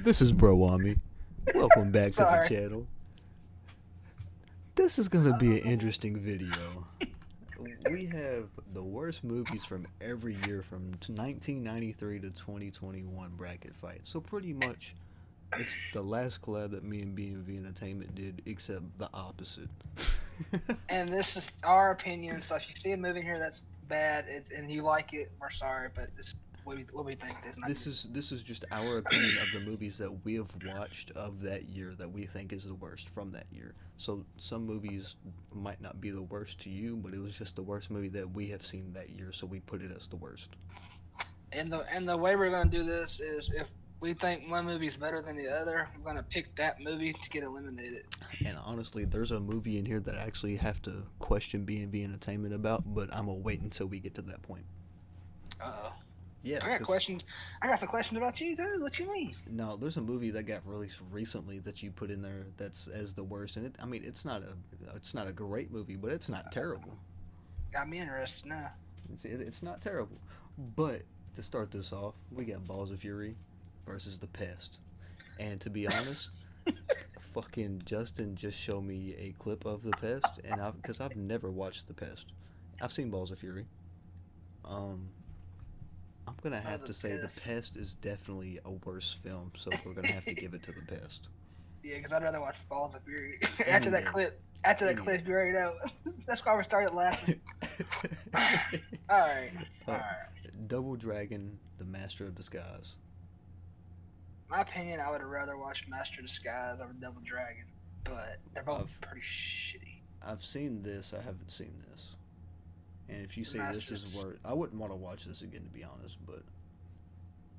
This is Bro Wami. Welcome back to the Sorry. channel. This is gonna be an interesting video. We have the worst movies from every year from 1993 to 2021 bracket fight. So pretty much, it's the last collab that me and B&V Entertainment did, except the opposite. And this is our opinion. So if you see a movie here that's bad, and you like it, we're sorry, but this what we think is not This good. is just our opinion of the movies that we have watched of that year that we think is the worst from that year. So some movies might not be the worst to you, but it was just the worst movie that we have seen that year, so we put it as the worst. And the way we're gonna do this is if we think one movie is better than the other, we're gonna pick that movie to get eliminated. And honestly, there's a movie in here that I actually have to question B&B Entertainment about, but I'm gonna wait until we get to that point. Uh oh. Yeah, I got because questions. I got some questions about you too. What you mean? no, there's a movie that got released recently that you put in there that's as the worst, and I mean, it's not a great movie, but it's not terrible. Got me interested now. It's not terrible. But to start this off, we got Balls of Fury versus The Pest. And to be honest, fucking Justin just showed me a clip of The Pest, and because I've never watched The Pest. I've seen Balls of Fury. Um, I'm gonna Oh, have the to say The piss. Pest is definitely a worse film, so we're gonna have to give it to The Pest. Yeah, because I'd rather watch Balls of Fury. Any day. After that Any clip, day. you already know. That's why we started laughing. All right, all uh, right. Double Dragon, The Master of Disguise. My opinion, I would have rather watched Master Disguise over Devil Dragon, but they're both I've pretty shitty. I've seen this. I haven't seen this. And if you say this is Masters. worse, I wouldn't want to watch this again to be honest. But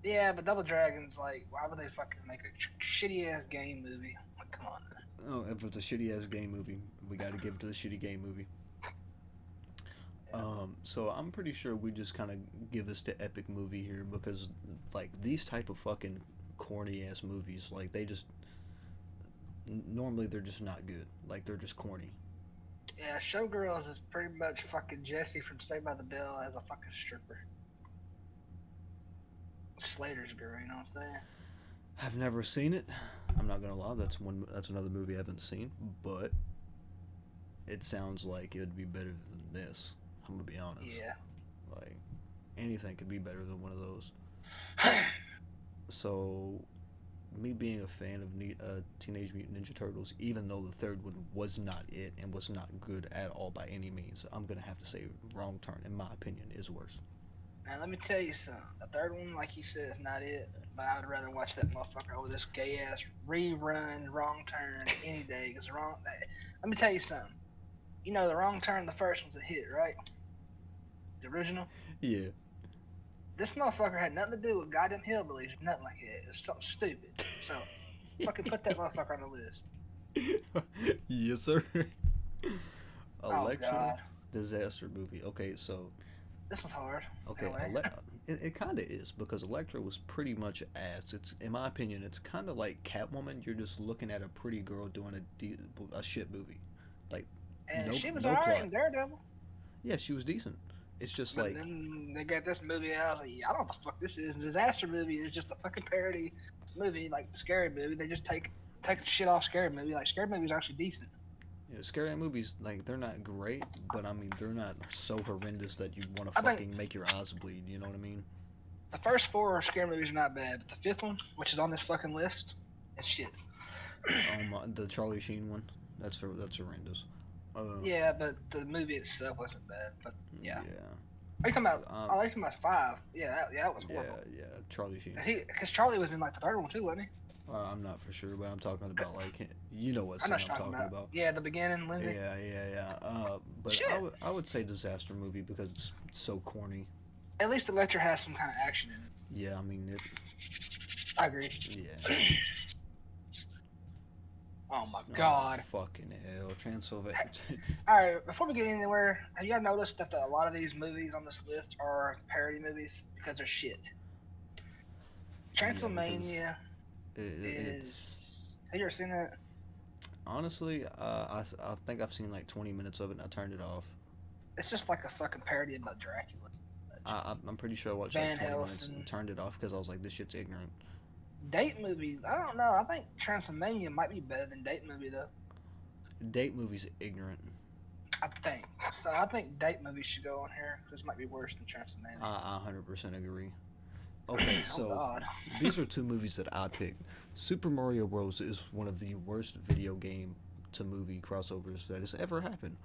Yeah, but Double Dragon's like, why would they fucking make a shitty ass game movie? Like, come on. oh, if it's a shitty ass game movie, we got to give it to the shitty game movie. Yeah. So I'm pretty sure we just kind of give this to epic movie here because like these type of fucking corny ass movies, like they just normally they're just not good. Like they're just corny. Yeah, Showgirls is pretty much fucking Jesse from Saved by the Bell as a fucking stripper. Slater's girl, you know what I'm saying? I've never seen it. I'm not gonna lie. That's another movie I haven't seen, but it sounds like it would be better than this. I'm gonna be honest. Yeah. Like anything could be better than one of those. So, me being a fan of Teenage Mutant Ninja Turtles, even though the third one was not it and was not good at all by any means, I'm gonna have to say Wrong Turn, in my opinion, is worse. Now let me tell you something. The third one, like you said, is not it. But I would rather watch that motherfucker over this gay ass rerun, Wrong Turn any day. Cause wrong. Let me tell you something. You know, the Wrong Turn, the first one's a hit, right? The original. Yeah. This motherfucker had nothing to do with goddamn hillbillies or nothing like that. It was something stupid. So fucking put that motherfucker on the list. Yes, sir. Oh Electra god, disaster movie. Okay, so this was hard. okay, Anyway, it kind of is because Electra was pretty much ass. It's in my opinion, it's kind of like Catwoman. You're just looking at a pretty girl doing a shit movie, like and she was no alright plot. in Daredevil. Yeah, she was decent. It's just But like then they got this movie out. I was like, yeah, I don't know what the fuck this is. Disaster movie is just a fucking parody movie, like the scary movie. They just take the shit off scary movie. Like scary movie is actually decent. scary movies. Like they're not great, but I mean they're not so horrendous that you want to I think fucking make your eyes bleed. You know what I mean? the first four scary movies are not bad, but the fifth one, which is on this fucking list, is shit. The Charlie Sheen one. That's horrendous. Yeah, but the movie itself wasn't bad. But yeah, Yeah. are you talking about? Um, Oh, are you talking about five? Yeah, that was yeah, horrible. yeah. Charlie Sheen. Because Charlie was in like the third one too, wasn't he? I'm not for sure, but I'm talking about like you know what I know scene what I'm you're talking talking about. about. Yeah, the beginning, Lindsay. Yeah, yeah, yeah. But Shit. I would say disaster movie because it's so corny. At least Electra has some kind of action in it. Yeah, I mean it. I agree. Yeah. Oh my Oh, god. fucking hell, Transylvania. All right, before we get anywhere, have you ever noticed that a lot of these movies on this list are parody movies because they're shit? Transylvania It's is. Have you ever seen that? honestly, I think I've seen like 20 minutes of it and I turned it off. It's just like a fucking parody about Dracula. I'm pretty sure I watched Van like 20 minutes Helsing. and turned it off because I was like, this shit's ignorant. Date movie. I don't know. I think Transylvania might be better than date movie though. Date movies ignorant. I think. So I think date movies should go on here. This might be worse than Transylvania. I 100% agree. Okay, Oh so God. these are two movies that I picked. Super Mario Bros. Is one of the worst video game to movie crossovers that has ever happened.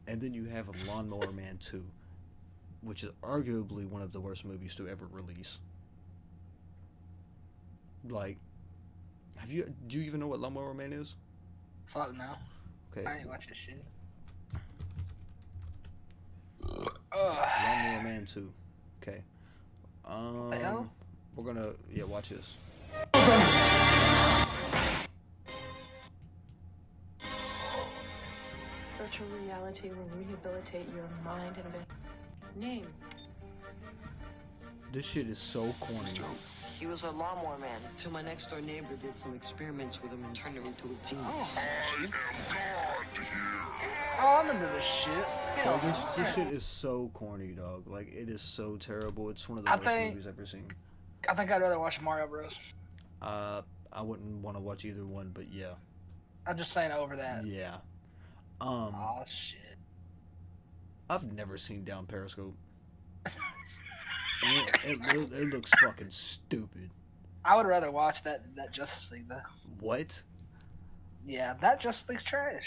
And then you have Lawnmower Man 2, which is arguably one of the worst movies to ever release. Like, do you even know what Lawnmower Man is? Fuck no. Okay, I ain't watch this shit. Ugh. Lawnmower Man 2. Okay. The hell? We're gonna watch this. Virtual reality will rehabilitate your mind and ability. Name. This shit is so corny. He was a lawnmower man until my next door neighbor did some experiments with him and turned him into a genius. Oh, I'm into this shit. Bro, Hell, this shit is so corny, dog. Like, it is so terrible. It's one of the I worst think- movies I've ever seen. I think I'd rather watch Mario Bros. I wouldn't want to watch either one, but yeah. I'm just saying over that. Yeah. Oh shit. I've never seen Down Periscope. And it looks fucking stupid. I would rather watch that Justice League though. What? Yeah, that Justice League's trash.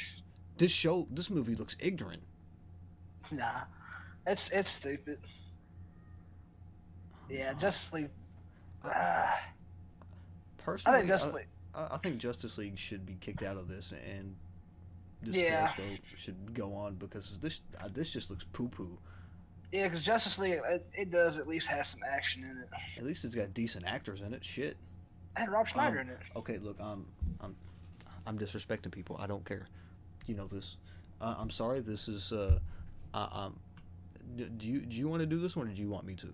This movie looks ignorant. Nah, it's stupid. Yeah, Justice League. Personally, I think Justice League. I think Justice League should be kicked out of this, and this Yeah. Periscope should go on because this just looks poo poo. Yeah, because Justice League it does at least have some action in it. At least it's got decent actors in it. Shit. It had Rob Schneider in it. Okay, look, I'm disrespecting people. I don't care. You know this. I'm sorry. This is do you want to do this one, or do you want me to?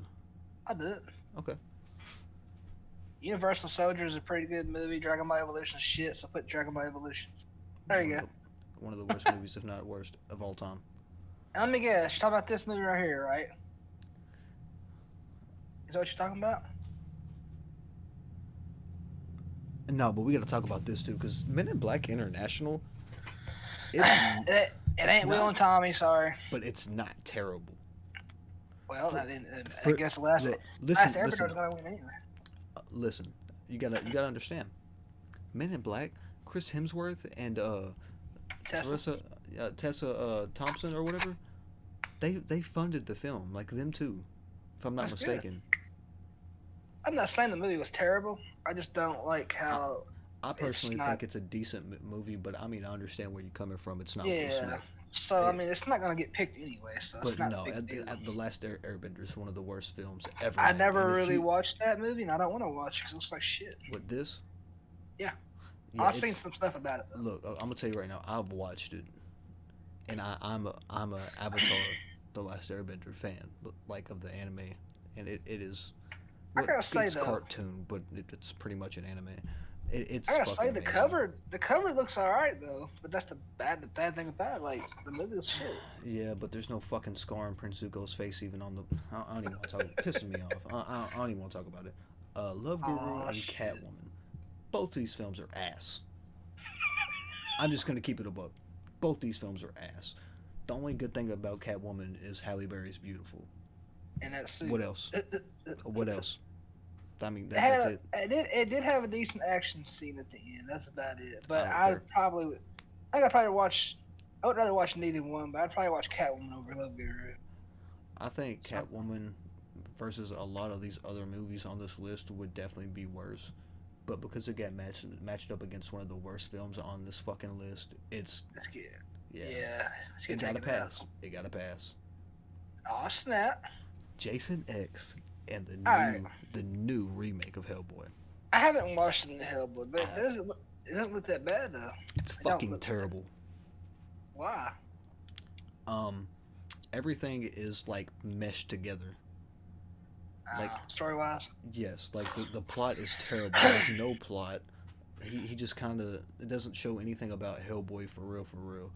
I do it. Okay. Universal Soldier is a pretty good movie. Dragon Ball Evolution is shit, so put Dragon Ball Evolution. There you go. One of the worst movies, if not worst, of all time. And let me guess, you're talking about this movie right here, right? Is that what you're talking about? No, but we got to talk about this too, because Men in Black International. It's It ain't Will and Tommy, sorry. but it's not terrible. Well, For- I mean, I for- guess Look, Last listen, Airbender was listen, gonna win anyway. listen. You gotta understand. Men in Black, Chris Hemsworth and Tessa Thompson or whatever. They funded the film, like them too, if I'm not That's good. mistaken. I'm not saying the movie was terrible. I just don't like how. I personally not- think it's a decent movie, but I mean, I understand where you're coming from. It's not Will Yeah. Smith. So I mean, it's not gonna get picked anyway. So But it's not no, a big deal. The Last Airbender is one of the worst films ever. I made. never And if really you- watched that movie, and I don't want to watch it because it looks like shit. With this? Yeah. Yeah, I've seen it's- some stuff about it. Though. Look, I'm gonna tell you right now. I've watched it, and I'm a Avatar, the Last Airbender fan, like of the anime, and it is. I gotta say, it's though- cartoon, but it's pretty much an anime. It's. I gotta fucking say the amazing. cover looks alright though, but that's the bad thing about it. Like the movie was shit. Yeah, but there's no fucking scar on Prince Zuko's face even on the. I don't even want to talk. Pissing me off. I don't even want to talk about it. Love Guru Aw, and shit. Catwoman. Both these films are ass. I'm just gonna keep it a buck. Both these films are ass. The only good thing about Catwoman is Halle Berry's beautiful. And that suit. What else? What else? I mean, It, that's had, it. it did have a decent action scene at the end. That's about it. But I don't I think I'd probably watch. I would rather watch neither one, but I'd probably watch Catwoman over Love Guru. I think Catwoman versus a lot of these other movies on this list would definitely be worse. But because it got matched up against one of the worst films on this fucking list, it's Let's get. yeah. Yeah. It got to pass. It got to pass. Oh snap! Jason X and Alright. the new remake of Hellboy. I haven't watched the Hellboy, but I it doesn't look that bad though. It's It don't fucking look- terrible. Why? Everything is like meshed together. Like- story wise. Yes, like the plot is terrible. There's no plot. He just kind of it doesn't show anything about Hellboy for real.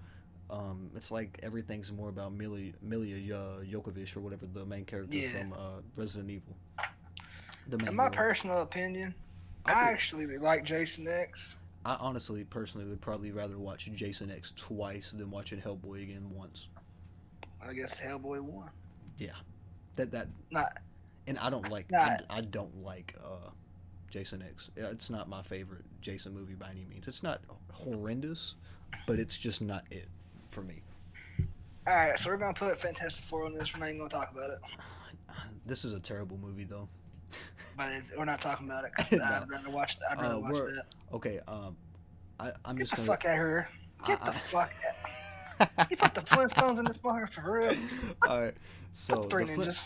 It's like everything's more about Milia Jokovic or whatever the main character Yeah. from Resident Evil. The main In my girl. personal opinion, I I would. actually really like Jason X. I honestly, personally, would probably rather watch Jason X twice than watching Hellboy again once. I guess Hellboy 1. Yeah, that Not, and I don't like not. I don't like Jason X. It's not my favorite Jason movie by any means. It's not horrendous, but it's just not it for me. Alright, so we're gonna put Fantastic Four on this. We're not even gonna talk about it. This is a terrible movie though. But we're not talking about it because No. I'd rather watch. I'd rather watch We're that. okay. I'm Get just the gonna. fuck out of here. Get the I, fuck out. You put the Flintstones in this motherfucker for real? All right. So Three ninjas.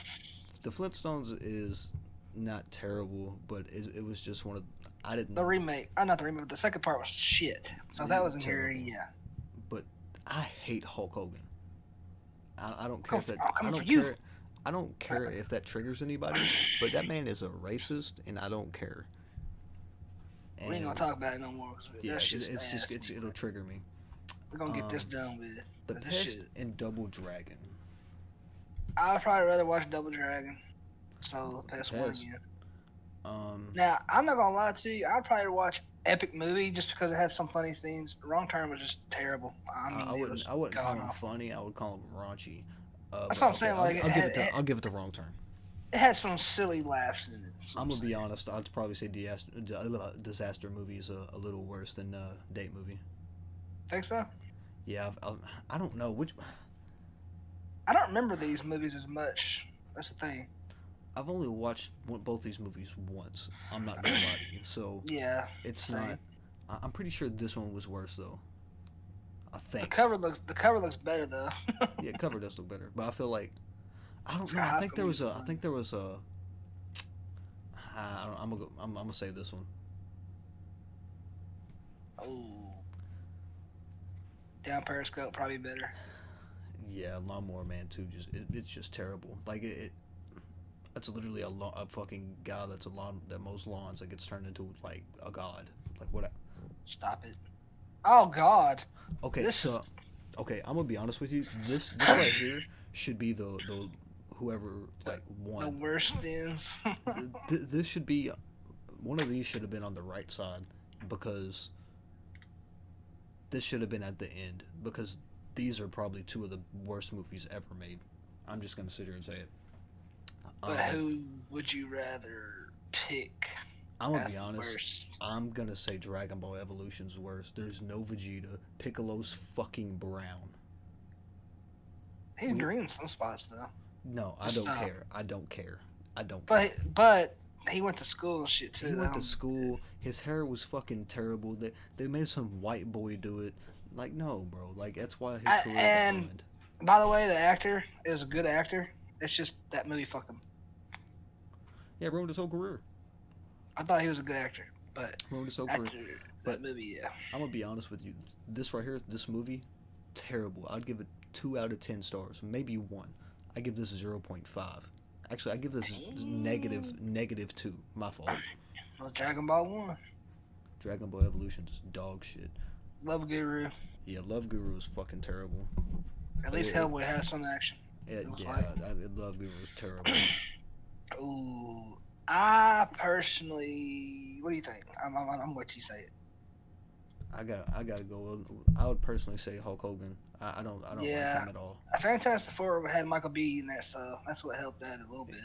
the Flintstones is not terrible, but it was just one of I didn't. The remake. Not the remake, but the second part was shit. So if that was in here, terrible. yeah. But I hate Hulk Hogan. I don't care if that. Coming I for don't you. care. I don't care if that triggers anybody, but that man is a racist, and I don't care. We ain't gonna talk about it no more. Cause Yeah, that shit's it's just nasty. it'll trigger me. We're gonna get this done with. The 'Cause this Pest shit- and Double Dragon. I'd probably rather watch Double Dragon. So Pest one Pest. again. Um, Now I'm not gonna lie to you. I'd probably watch Epic Movie just because it has some funny scenes. Wrong Turn was just terrible. I mean, I it wouldn't was I wouldn't call him god-awful. funny. I would call him raunchy. That's But what I'm saying, like, I'll give it the Wrong Turn. It had some silly laughs in it. so I'm gonna be saying. honest. I'd probably say Disaster movie is a little worse than Date movie. Think so? Yeah, I don't know which. I don't remember these movies as much. That's the thing. I've only watched both these movies once. I'm not gonna lie to you. So Yeah. it's same. not. I'm pretty sure this one was worse though. I The think. cover looks better though. Yeah, cover does look better, but I feel like I don't know. Yeah, I think there was a. I fun. think there was a. I don't, I'm gonna say this one. Oh. Down Periscope probably better. Yeah, Lawnmower Man 2 it's just terrible. Like that's literally a fucking guy that's that mows lawns that gets turned into like a god. Like what? Stop it. Oh God. Okay, This so is- okay, I'm gonna be honest with you. This right here should be the whoever like The won. worst things. This should be one of these should have been on the right side because this should have been at the end because these are probably two of the worst movies ever made. I'm just gonna sit here and say it. But who would you rather pick? I'm gonna as be the honest. worst? I'm gonna say Dragon Ball Evolution's worse. There's no Vegeta. Piccolo's fucking brown. He's green in some spots though. No, I Just don't stop. care. I don't care. I don't care. But he went to school and shit too. He went to though. school. His hair was fucking terrible. They made some white boy do it. Like no, bro. Like that's why his career got and- ruined. By the way, the actor is a good actor. It's just that movie fucked him. Yeah, ruined his whole career. I thought he was a good actor, but Ruined his whole career. after But- that movie, yeah. I'm gonna be honest with you. This right here, this movie, terrible. I'd give it 2 out of 10 stars, maybe 1. I give this 0.5. Actually, I give this negative 2. My fault. Well, Dragon Ball 1. Dragon Ball Evolution is dog shit. Love Guru. Yeah, Love Guru is fucking terrible. At least Yeah. Hellboy has some action. Yeah, It was yeah, Love Guru is terrible. Ooh. I personally, what do you think? I'm what you say it. I gotta go. I would personally say Hulk Hogan. I don't Yeah. like him at all. Fantastic Four had Michael B in there, so that's what helped that a little bit.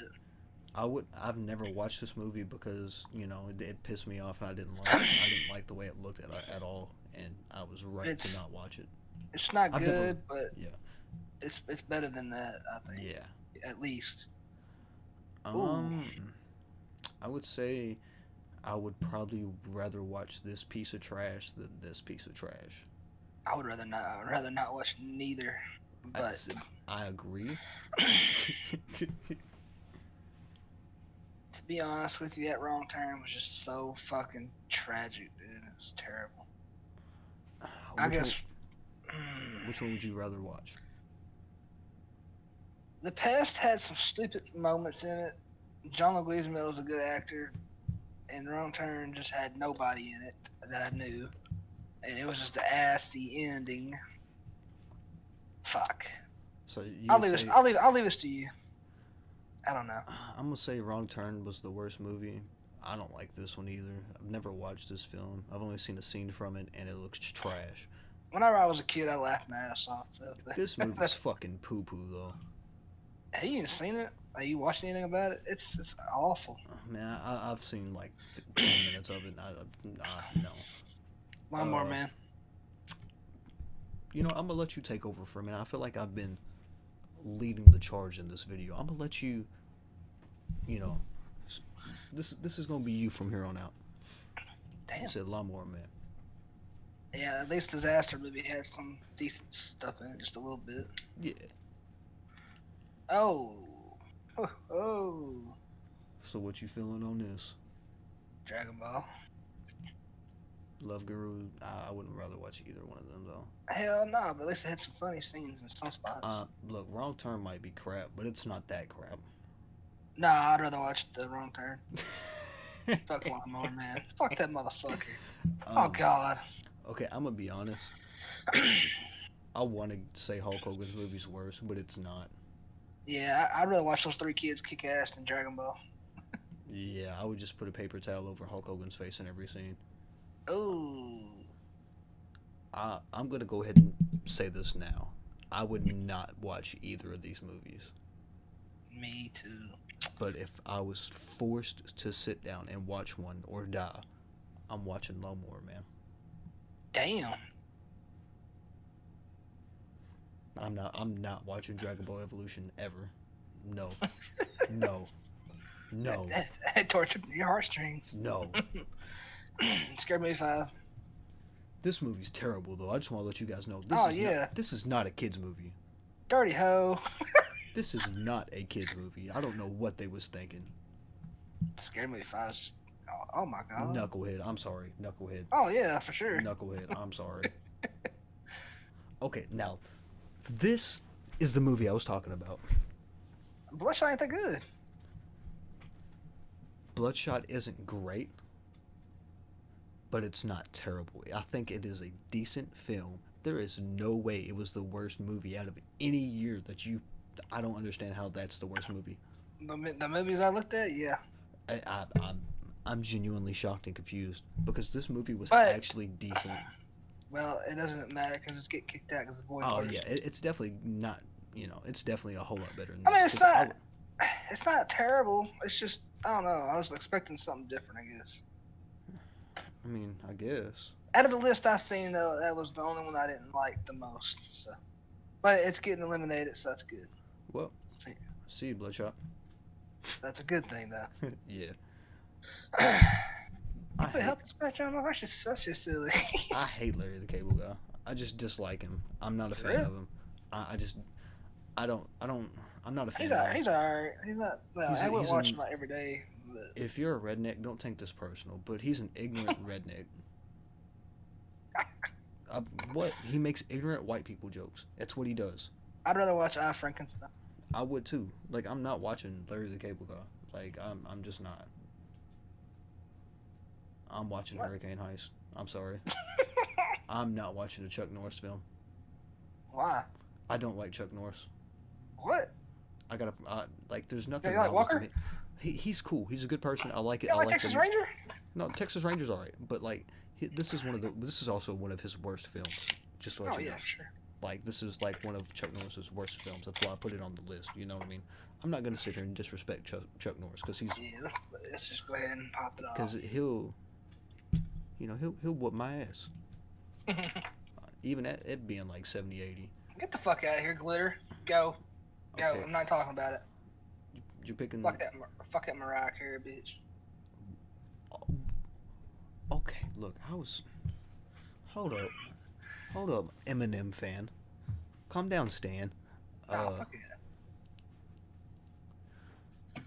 I've never watched this movie because it pissed me off and I didn't like the way it looked at all, and I was right to It's- not watch it. It's not I've good, never- but Yeah. it's better than that, I think. Yeah. At least. I would say I would probably rather watch this piece of trash than this piece of trash. I would rather not. I'd rather not watch neither. But I agree. to be honest with you, that Wrong Turn was just so fucking tragic, dude. It was terrible. I guess Which one would you rather watch? The Pest had some stupid moments in it. John Leguizamo was a good actor, and Wrong Turn just had nobody in it that I knew, and it was just the assy ending. Fuck. So you I'll would leave say, this. I'll leave this to you. I don't know. I'm gonna say Wrong Turn was the worst movie. I don't like this one either. I've never watched this film. I've only seen a scene from it, and it looks trash. Whenever I was a kid, I laughed my ass off. So This movie's fucking poo-poo, though. Have you even seen it? Have you watched anything about it? It's awful. Man, I've seen like 10 minutes of it. No. Lawnmower Man. You know, I'm gonna let you take over for a minute. I feel like I've been leading the charge in this video. I'm gonna let you, you know, this is gonna be you from here on out. Damn. You said Lawnmower Man. Yeah, at least Disaster movie had some decent stuff in it, just a little bit. Yeah. Oh. Oh. So what you feeling on this? Dragon Ball. Love Guru? I wouldn't rather watch either one of them though. Hell no, but at least it had some funny scenes in some spots. Look, Wrong Turn might be crap, but it's not that crap. Nah, I'd rather watch The Wrong Turn. Fuck Lawnmower Man. Fuck that motherfucker. Oh God. Okay, I'm gonna be honest. I want to say Hulk Hogan's movie's worse, but it's not. Yeah, I'd rather watch those three kids kick ass than Dragon Ball. Yeah, I would just put a paper towel over Hulk Hogan's face in every scene. Oh. I'm gonna go ahead and say this now. I would not watch either of these movies. Me too. But if I was forced to sit down and watch one or die, I'm watching Lawnmower Man. Damn. I'm not watching Dragon Ball Evolution ever. No. No. No. That tortured your heartstrings. No. Scared Movie 5. This movie's terrible though. I just want to let you guys know. This is not a kids movie. Dirty hoe. This is not a kids movie. I don't know what they was thinking. Scared Movie 5. Oh my God. Knucklehead. I'm sorry. Knucklehead. Oh yeah, for sure. Knucklehead. I'm sorry. Okay, now this is the movie I was talking about. Bloodshot ain't that good. Bloodshot isn't great, but it's not terrible. I think it is a decent film. There is no way it was the worst movie out of any year that you... I don't understand how that's the worst movie. The movies I looked at, yeah. I'm genuinely shocked and confused because this movie was But- actually decent. Well, it doesn't matter because it's getting kicked out because the boys. Oh orders. yeah, it's definitely not. You know, it's definitely a whole lot better than I mean, this. it's 'cause not. It's not terrible. It's just I don't know. I was expecting something different. I guess. I mean, I guess. Out of the list I've seen, though, that was the only one I didn't like the most. So, but it's getting eliminated, so that's good. Well, see you, Bloodshot. That's a good thing, though. Yeah. You put health inspection on my gosh, that's just silly. I hate Larry the Cable Guy. I just dislike him. I'm not a fan Really? of him. I'm not a fan He's of alright. him. He's alright. He's not. Well, He's- I wouldn't he's watch an- him like every day. But If you're a redneck, don't take this personal, but he's an ignorant redneck. What? He makes ignorant white people jokes. That's what he does. I'd rather watch I Frankenstein. I would too. Like, I'm not watching Larry the Cable Guy. Like, I'm just not. I'm watching What? Hurricane Heist. I'm sorry. I'm not watching a Chuck Norris film. Why? I don't like Chuck Norris. What? There's nothing You like wrong Walker? with him. He's cool. He's a good person. I like it. You I like like Texas him. Ranger? No, Texas Ranger's alright, but like this is also one of his worst films. Just to let Oh you yeah, know. for sure. Like, this is like one of Chuck Norris's worst films. That's why I put it on the list. You know what I mean? I'm not gonna sit here and disrespect Chuck Norris because he's Yeah, let's just go ahead and pop it off. because he'll whoop my ass. Even at it being like 70, 80. Get the fuck out of here, Glitter. Go. Go. Okay. I'm not talking about it. You're picking. Fuck that Mariah Carey bitch. Okay, look, hold up, Eminem fan. Calm down, Stan. Oh, fuck it.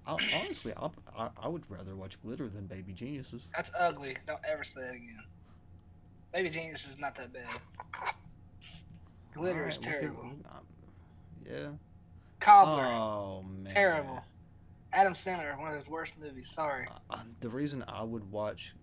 Honestly, I would rather watch Glitter than Baby Geniuses. That's ugly. Don't ever say that again. Baby Genius is not that bad. Glitter is Alright, we'll terrible. yeah. Cobbler. Oh man. Terrible. Adam Sandler, one of his worst movies. Sorry. The reason I would watch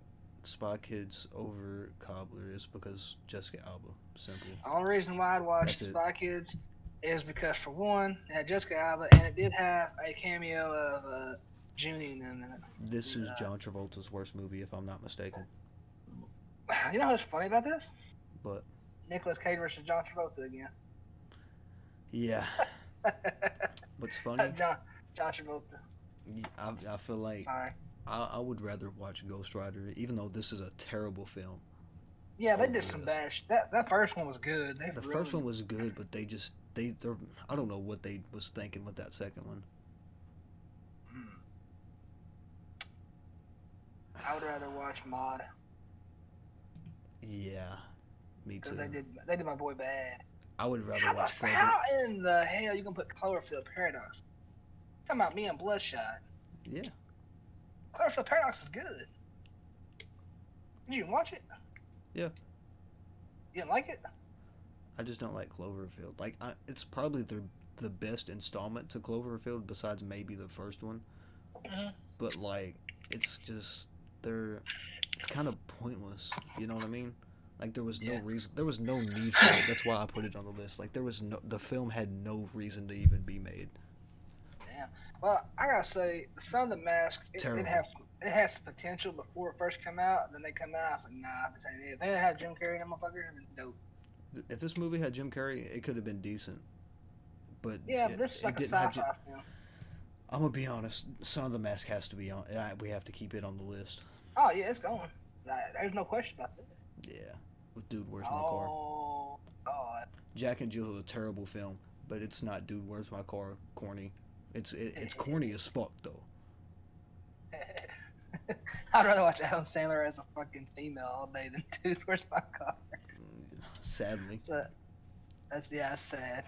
Spy Kids over Cobbler is because Jessica Alba. Simple. The only reason why I'd watch That's it. Spy Kids is because, for one, it had Jessica Alba, and it did have a cameo of Junie and them in it. This is John Travolta's worst movie, if I'm not mistaken. You know what's funny about this? But Nicolas Cage versus John Travolta again. yeah, what's funny? John Travolta. I feel like Sorry. I would rather watch Ghost Rider, even though this is a terrible film. Yeah, they over did some this. bad. That first one was good. The first one was good, but they're I don't know what they was thinking with that second one. I would rather watch Mod Yeah, me because too. they did my boy bad. I would rather watch Clover. How in the hell you gonna put Cloverfield Paradox? Talking about me and Bloodshot. Yeah, Cloverfield Paradox is good. Did you even watch it? Yeah. You didn't like it? I just don't like Cloverfield. Like, it's probably the best installment to Cloverfield besides maybe the first one. Mm-hmm. But like, it's just it's kind of pointless. You know what I mean? Like, there was no reason, there was no need for it. That's why I put it on the list. Like, the film had no reason to even be made. Yeah. Well, I gotta say, Son of the Mask, it has some potential before it first came out. Then they come out, I was like, nah, this ain't it. If they had Jim Carrey in that motherfucker, it'd been dope. If this movie had Jim Carrey, it could have been decent. But yeah, this is like a sci-fi film. I'm gonna be honest. Son of the Mask has to be on. We have to keep it on the list. Oh yeah, it's going. There's no question about that. Yeah. Dude, where's my car? Oh God. Jack and Jill is a terrible film, but it's not Dude, Where's My Car corny. It's corny as fuck though. I'd rather watch Adam Sandler as a fucking female all day than Dude, Where's My Car? Sadly. So, that's sad.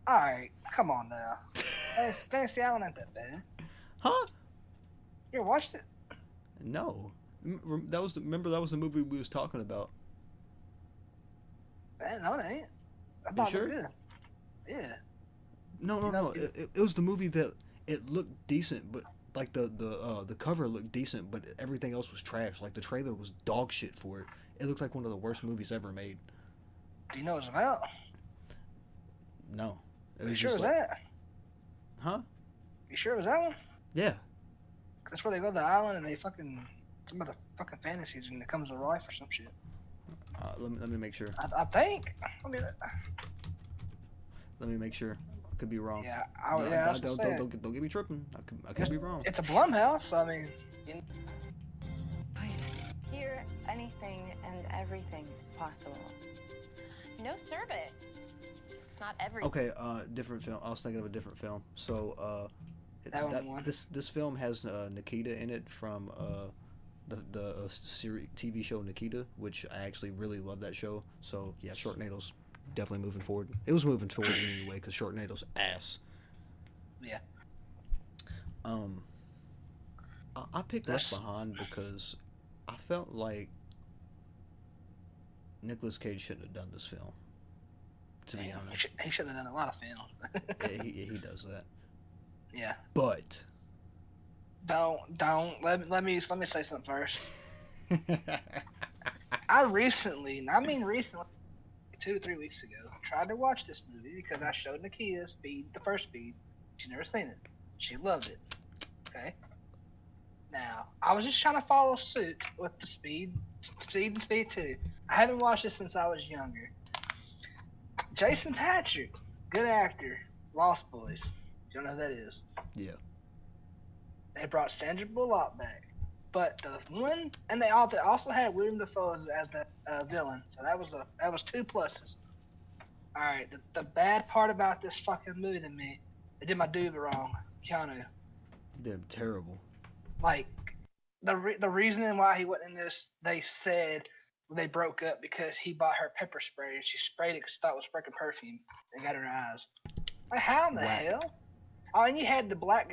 Alright, come on now. Fantasy Island ain't that bad. Huh? You ever watched it? No. Remember that was the movie we was talking about. No, it ain't. I thought sure? it was good. Yeah. No. It was the movie that it looked decent, but like the cover looked decent, but everything else was trash. Like the trailer was dog shit for it. It looked like one of the worst movies ever made. Do you know what it's about? No. You sure it was that? Huh? You sure it was that one? Yeah. That's where they go to the island and they fucking some of the fucking fantasies and it comes to life or some shit. Let me make sure. I think. Let me make sure. I could be wrong. Yeah, don't get me tripping. I could be wrong. It's a Blumhouse, so I mean. Here, anything and everything is possible. No service. It's not everything. Okay, different film. I was thinking of a different film. So, this film has Nikita in it from the series TV show Nikita, which I actually really love that show. So yeah, Sharknado's definitely moving forward. It was moving forward anyway because Sharknado's ass. Yeah. I picked Left Behind because I felt like Nicolas Cage shouldn't have done this film. To be honest, he should have done a lot of films. Yeah, he does that. Yeah. But don't let me say something first. I recently, 2 to 3 weeks ago, tried to watch this movie because I showed Nakia Speed, the first Speed. She's never seen it. She loved it. Okay. Now, I was just trying to follow suit with the Speed and Speed 2. I haven't watched this since I was younger. Jason Patrick, good actor, Lost Boys. You don't know who that is? Yeah. They brought Sandra Bullock back, but the one, and they also had William Dafoe as the villain. So that was 2 pluses. All right, the bad part about this fucking movie to me, they did my dude wrong, Keanu. Did him terrible. Like the reasoning why he wasn't in this, they said they broke up because he bought her pepper spray and she sprayed it because she thought it was freaking perfume and got in her eyes. Like how in the hell? Oh, and you had the black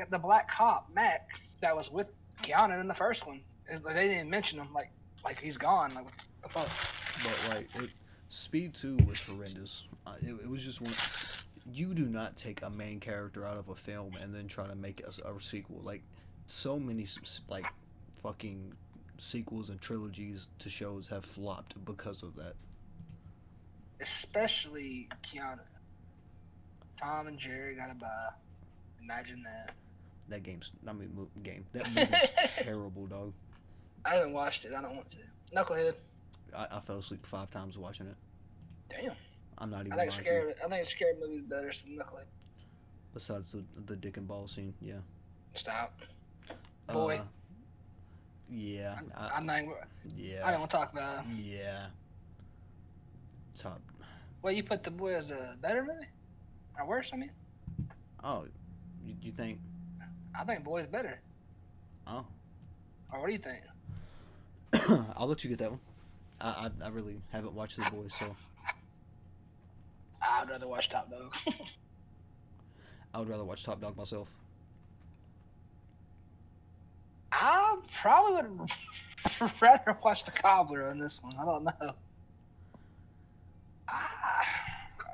cop Mac that was with Keanu in the first one. They didn't even mention him. Like he's gone. Like what the fuck? But like Speed 2 was horrendous. It was just one. You do not take a main character out of a film and then try to make a sequel. Like so many like fucking sequels and trilogies to shows have flopped because of that. Especially Keanu. Tom and Jerry gotta buy. Imagine that. That game's, I mean, game. That movie's terrible, dog. I haven't watched it. I don't want to. Knucklehead. I fell asleep 5 times watching it. Damn. I'm not even I think lying to you. scary movie's better than Knucklehead. Besides the dick and ball scene, yeah. Stop. Boy. Yeah. I'm not. Yeah. I don't want to talk about him. Yeah. Top. Well, you put The Boy as a better movie, or worse? I mean. Oh, you think? I think Boy's better. Oh. Or what do you think? I'll let you get that one. I really haven't watched The Boys, so. I'd rather watch Top Dog. I would rather watch Top Dog myself. I probably would rather watch The Cobbler on this one. I don't know.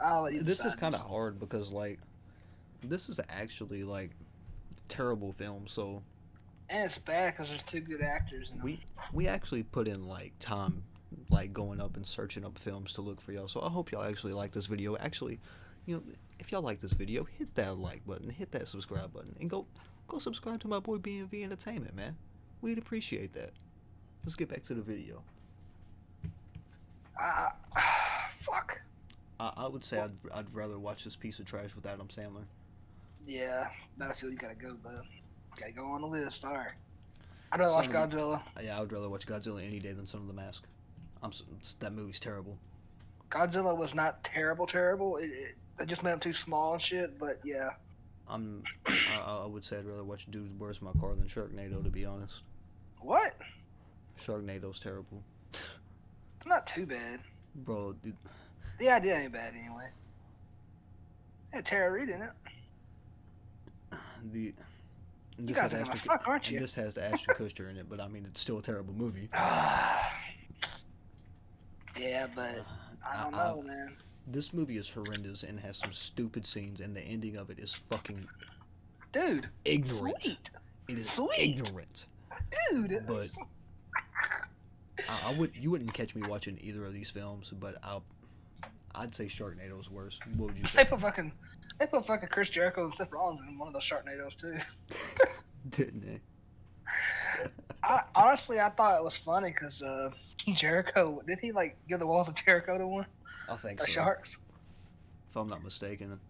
I'll let you This is decide. kind of hard because, like, this is actually, like, terrible film, so. And it's bad because there's 2 good actors. In We actually put in, like, time, like, going up and searching up films to look for y'all, so I hope y'all actually like this video. Actually, you know, if y'all like this video, hit that like button, hit that subscribe button, and go subscribe to my boy B&V Entertainment, man. We'd appreciate that. Let's get back to the video. Fuck. I would say I'd rather watch this piece of trash with Adam Sandler. Yeah, Battlefield, you gotta go, bud. Gotta go on the list. All right. I'd rather watch Godzilla. Yeah, I would rather watch Godzilla any day than Son of the Mask. That movie's terrible. Godzilla was not terrible. It just made him too small and shit. But yeah. I would say I'd rather watch Dude, Where's My Car than Sharknado, to be honest. What? Sharknado's terrible. It's not too bad. Bro, dude, The idea ain't bad anyway. It had Tara Reid in it. you guys are gonna fuck, aren't you? This has the Ashton Kutcher in it, but I mean, it's still a terrible movie. Yeah, but I don't know, man. This movie is horrendous and has some stupid scenes, and the ending of it is fucking Dude, ignorant. sweet. It is Sweet. ignorant. Dude. But you wouldn't catch me watching either of these films, but I'd say Sharknado's worse. What would you say? They put fucking Chris Jericho and Seth Rollins in one of those Sharknadoes too. Didn't they? Honestly, I thought it was funny because Jericho, did he like give the walls of Jericho to one? I think The so. sharks. If I'm not mistaken,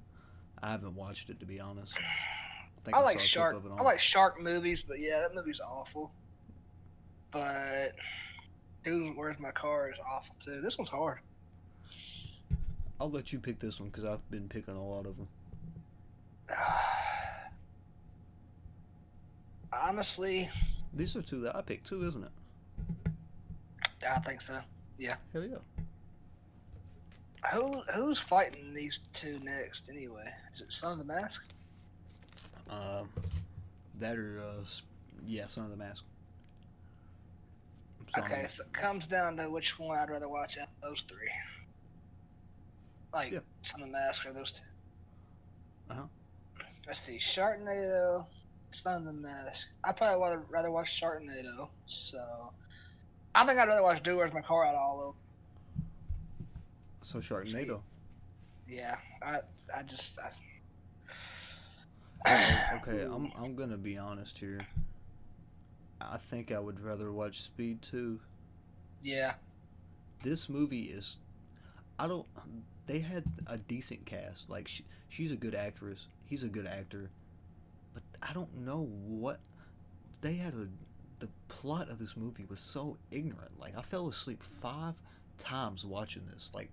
I haven't watched it, to be honest. think I like saw a shark. clip of it I on. like shark movies, but yeah, that movie's awful. But Dude, Where's My Car is awful too. This one's hard. I'll let you pick this one because I've been picking a lot of them. Honestly, These are 2 that I picked too, isn't it? I think so. Yeah. Hell yeah. Who's fighting these 2 next anyway? Is it Son of the Mask? That or yeah, Son of the Mask. So, Okay, so it comes down to which one I'd rather watch out of those 3. Like, Yeah. Son of the Mask or those 2. Uh-huh. Let's see, Sharknado, Son of the Mask. I'd probably rather watch Sharknado, so... I think I'd rather watch Dude, Where's My Car out of all of them. So Sharknado. Yeah, I Okay, I'm gonna be honest here. I think I would rather watch Speed 2. Yeah. This movie is, they had a decent cast. Like she's a good actress. He's a good actor. But I don't know what they had. The plot of this movie was so ignorant. Like I fell asleep 5 times watching this. Like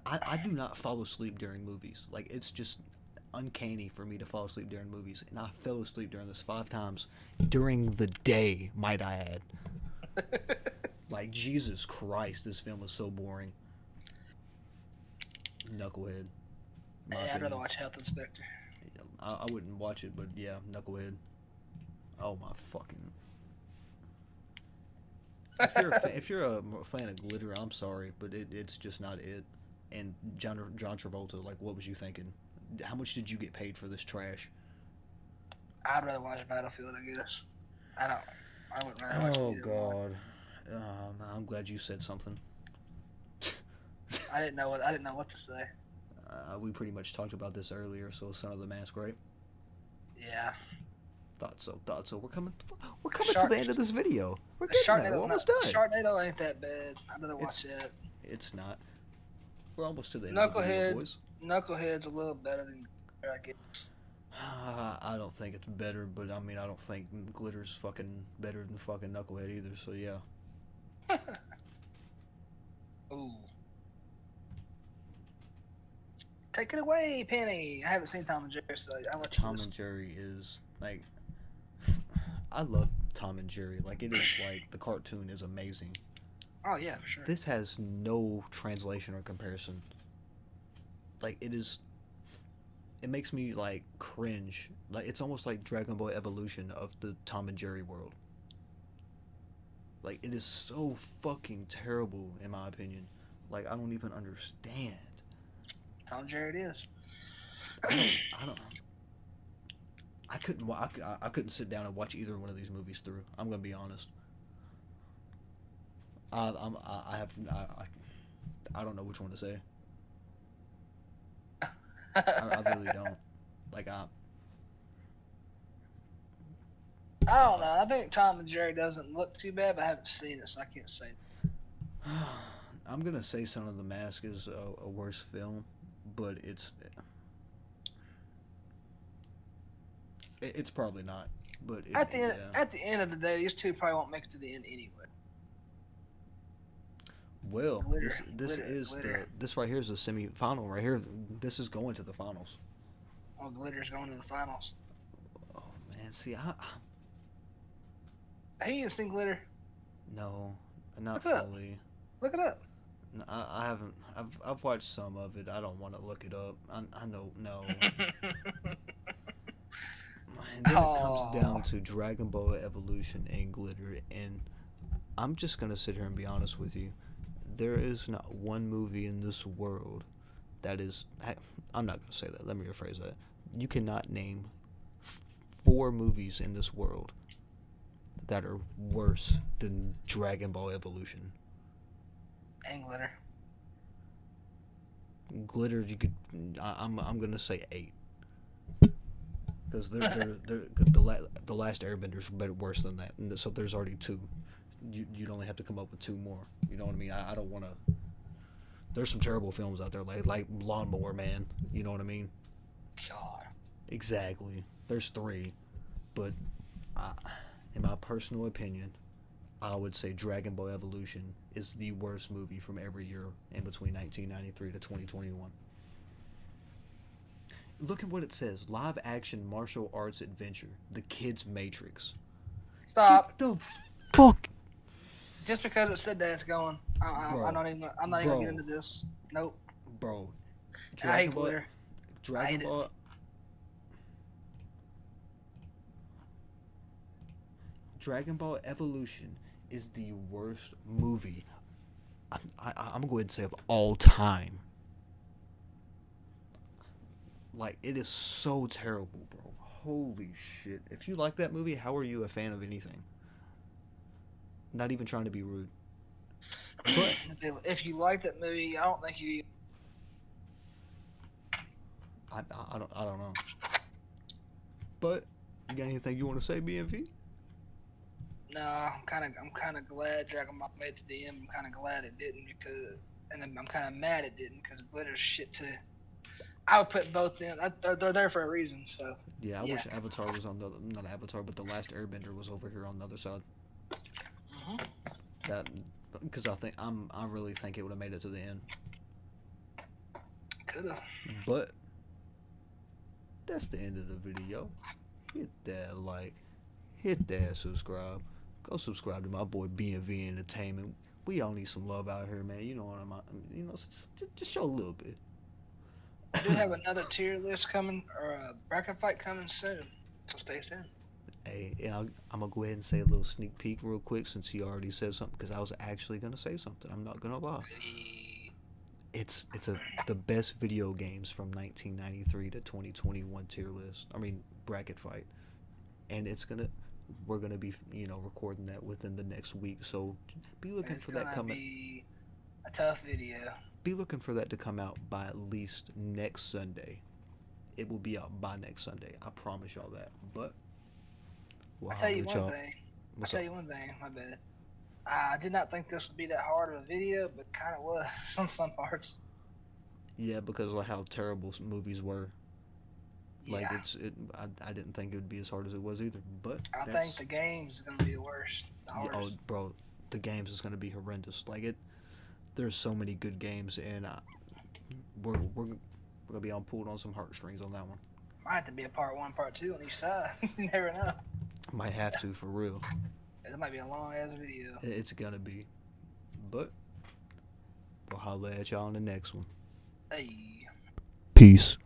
I do not fall asleep during movies. Like it's just uncanny for me to fall asleep during movies, and I fell asleep during this 5 times during the day, might I add. Like Jesus Christ, this film was so boring. Knucklehead. My I'd rather opinion. watch Health Inspector. I wouldn't watch it, but yeah, Knucklehead. Oh my fucking. If you're a fan of glitter, I'm sorry, but it's just not it. And John Travolta, like, what was you thinking? How much did you get paid for this trash? I'd rather watch Battlefield, I guess. I wouldn't rather watch Oh either one. God. I'm glad you said something. I didn't know what to say. We pretty much talked about this earlier. So Son of the Mask, right? Yeah. Thought so. Thought so. We're coming to Shark- the end of this video. We're getting there. We're almost done. Sharknado ain't that bad. I'd rather watch that. It's not. We're almost to the end of the video, boys. Knucklehead's a little better than Glitter, I guess. I don't think it's better, but I mean, I don't think Glitter's fucking better than fucking Knucklehead either, so yeah. Ooh. Take it away, Penny. I haven't seen Tom and Jerry, so I want Tom and Jerry is, like, I love Tom and Jerry. Like, it is, like, the cartoon is amazing. Oh, yeah, for sure. This has no translation or comparison. Like, it makes me, like, cringe. Like, it's almost like Dragon Ball Evolution of the Tom and Jerry world. Like, it is so fucking terrible, in my opinion. Like, I don't even understand. Tom and Jerry it is. I don't. I couldn't sit down and watch either one of these movies through. I'm gonna be honest. I don't know which one to say. I really don't. Like I don't know. I think Tom and Jerry doesn't look too bad, but I haven't seen it, so I can't say. I'm gonna say Son of the Mask is a worse film, but it's probably not. But at the end of the day, these two probably won't make it to the end anyway. Well, Glitter, this right here is the semi-final. Right here, this is going to the finals. Oh, Glitter's going to the finals. Oh man, see, Have you even seen Glitter? No, not Look it up. fully. Look it up. No, I haven't. I've watched some of it. I don't want to look it up. I know no. And then it comes down to Dragon Ball Evolution and Glitter, and I'm just gonna sit here and be honest with you. There is not one movie in this world that is. I'm not gonna say that. Let me rephrase that. You cannot name 4 movies in this world that are worse than Dragon Ball Evolution. And Glitter. Glitter, you could. I'm gonna say 8. Because the Last Airbender is worse than that, and so there's already 2. You'd only have to come up with 2 more. You know what I mean? I don't want to. There's some terrible films out there, like Lawnmower Man. You know what I mean? God. Exactly. There's 3, but in my personal opinion, I would say Dragon Ball Evolution is the worst movie from every year in between 1993 to 2021. Look at what it says. Live action martial arts adventure. The Kid's Matrix. Stop. Get the fuck. Just because it said that, it's going. I'm not even gonna get into this. Nope. Bro. I hate Glitter. Dragon Ball. Dragon Ball Evolution is the worst movie. I'm going to go ahead and say of all time. Like, it is so terrible, bro. Holy shit. If you like that movie, how are you a fan of anything? Not even trying to be rude. But if you like that movie, I don't think you. I don't know. But you got anything you want to say, BMV? No, I'm kind of glad Dragon Ball made it to the end. I'm kind of glad it didn't and I'm kind of mad it didn't because Glitter's shit too. I would put both in. They're there for a reason. So. Yeah, I wish Avatar was on not Avatar, but the Last Airbender was over here on the other side. Mhm. That because I really think it would have made it to the end. Coulda. But that's the end of the video. Hit that like, hit that subscribe. Go subscribe to my boy BNV Entertainment. We all need some love out here, man. You know what so just show a little bit. We do have another tier list coming, or a bracket fight coming soon. So stay tuned. Hey, and I'm gonna go ahead and say a little sneak peek real quick since he already said something, because I was actually gonna say something. I'm not gonna lie. It's the best video games from 1993 to 2021 tier list. I mean bracket fight, and we're gonna be recording that within the next week. So be looking for that coming. Be a tough video. Be looking for that to come out by at least next Sunday. It will be out by next Sunday. I promise y'all that. But Well, I'll tell you holla at one y'all. thing. What's I'll up? tell you one thing. My bad. I did not think this would be that hard of a video, but kind of was on some parts. Yeah, because of how terrible movies were. Like Yeah. I didn't think it would be as hard as it was either. But I think the games is gonna be the worst. The yeah, hardest. oh, bro, the games is gonna be horrendous. Like it, there's so many good games, and we're gonna be on pulled on some heartstrings on that one. Might have to be a part 1, part 2 on each side. You never know. Might have to for real. It might be a long ass video. It's gonna be. But we'll holla at y'all on the next one. Hey. Peace.